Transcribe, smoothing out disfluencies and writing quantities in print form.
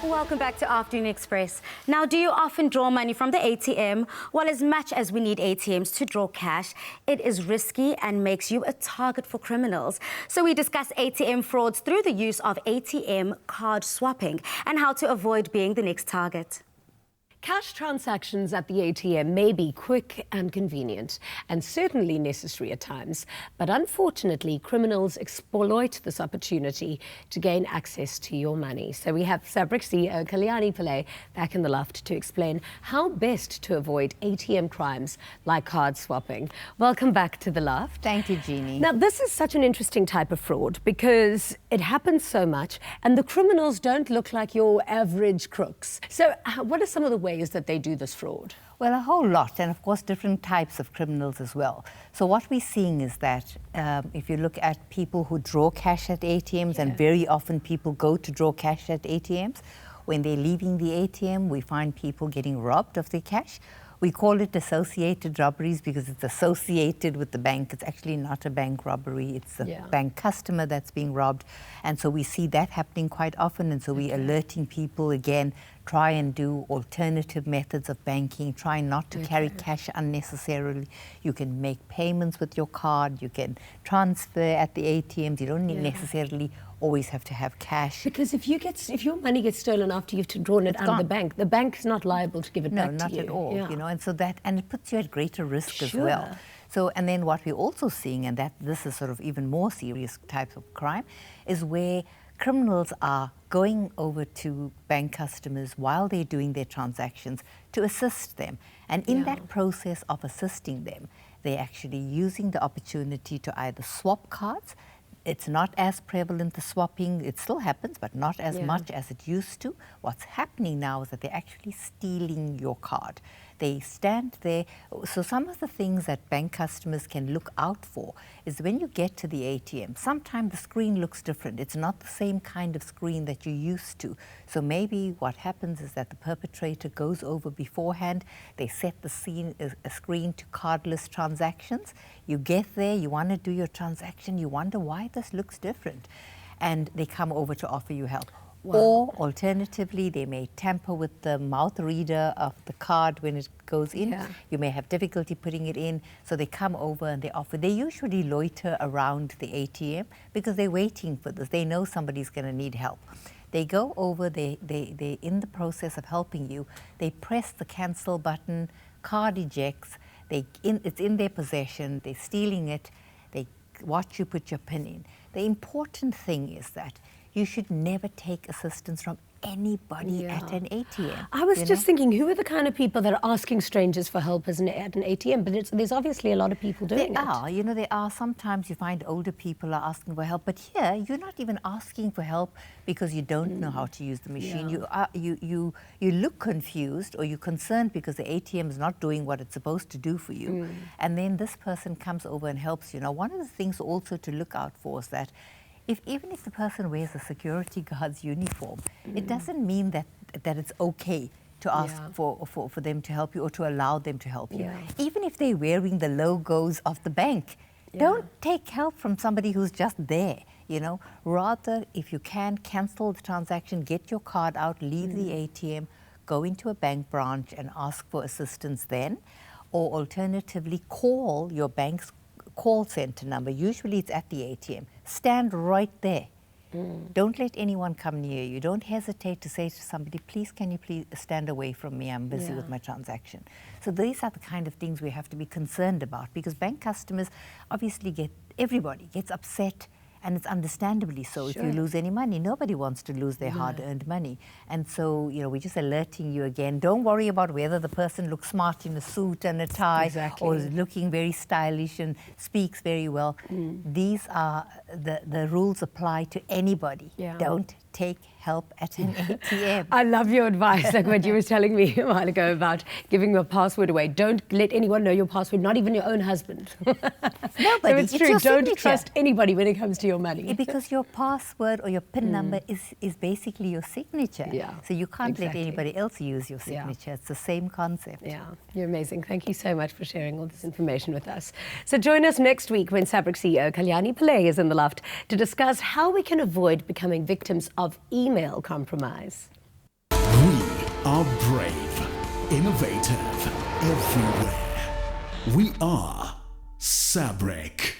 Welcome back to Afternoon Express. Now, do you often draw money from the ATM? Well, as much as we need ATMs to draw cash, it is risky and makes you a target for criminals. So we discuss ATM frauds through the use of ATM card swapping and how to avoid being the next target. Cash transactions at the ATM may be quick and convenient, and certainly necessary at times, but unfortunately, criminals exploit this opportunity to gain access to your money. So we have SABRIC CEO Kalyani Pillay back in the loft to explain how best to avoid ATM crimes like card swapping. Welcome back to the loft. Thank you, Jeannie. Now, this is such an interesting type of fraud because it happens so much, and the criminals don't look like your average crooks. So what are some of the ways that they do this fraud? Well, a whole lot, and of course different types of criminals as well. So what we're seeing is that if you look at people who draw cash at ATMs, and very often people go to draw cash at ATMs, when they're leaving the ATM, we find people getting robbed of their cash. We call it associated robberies because it's associated with the bank. It's actually not a bank robbery. It's a bank customer that's being robbed. And so we see that happening quite often. And so we're alerting people, again, try and do alternative methods of banking. Try not to carry cash unnecessarily. You can make payments with your card. You can transfer at the ATMs. You don't necessarily always have to have cash. Because if your money gets stolen after you've drawn it out of the bank is not liable to give it back to you. No, not at all. You know, and so and it puts you at greater risk as well. So, and then what we're also seeing, and that this is sort of even more serious type of crime, is where criminals are going over to bank customers while they're doing their transactions to assist them. And in that process of assisting them, they're actually using the opportunity to either swap cards. It's not as prevalent, the swapping. It still happens, but not as much as it used to. What's happening now is that they're actually stealing your card. They stand there. So some of the things that bank customers can look out for is when you get to the ATM, sometimes the screen looks different. It's not the same kind of screen that you're used to. So maybe what happens is that the perpetrator goes over beforehand. They set the screen to cardless transactions. You get there, you want to do your transaction, you wonder why this looks different. And they come over to offer you help. Or alternatively, they may tamper with the mouth reader of the card when it goes in. You may have difficulty putting it in, so they come over and they offer. They usually loiter around the ATM because they're waiting for this. They know somebody's going to need help. They go over, they're in the process of helping you. They press the cancel button, card ejects, it's in their possession, they're stealing it, they watch you put your PIN in. The important thing is that you should never take assistance from anybody at an ATM. I was just thinking, who are the kind of people that are asking strangers for help at an ATM? But there's obviously a lot of people doing it. There are. Sometimes you find older people are asking for help, but here you're not even asking for help because you don't know how to use the machine. You look confused or you're concerned because the ATM is not doing what it's supposed to do for you. And then this person comes over and helps you. Now, one of the things also to look out for is that even if the person wears a security guard's uniform, it doesn't mean that it's okay to ask for them to help you or to allow them to help you. Even if they're wearing the logos of the bank, don't take help from somebody who's just there, you know. Rather, if you can, cancel the transaction, get your card out, leave the ATM, go into a bank branch and ask for assistance then, or alternatively, call your bank's call center number. Usually it's at the ATM. Stand right there. Don't let anyone come near you. Don't hesitate to say to somebody, can you please stand away from me? I'm busy with my transaction. So these are the kind of things we have to be concerned about because bank customers obviously everybody gets upset, and it's understandably so. If you lose any money, nobody wants to lose their hard-earned money. And so, you know, we're just alerting you again. Don't worry about whether the person looks smart in a suit and a tie or is looking very stylish and speaks very well. These are the rules apply to anybody. Don't take help at an ATM. I love your advice, like what you were telling me a while ago about giving your password away. Don't let anyone know your password, not even your own husband. Nobody. So it's true. Don't trust anybody when it comes to your money. Because your password or your PIN number is basically your signature. So you can't let anybody else use your signature. It's the same concept. You're amazing. Thank you so much for sharing all this information with us. So join us next week when SABRIC CEO Kalyani Pillay is in the loft to discuss how we can avoid becoming victims of email compromise. are brave, innovative, everywhere. We are SABRIC.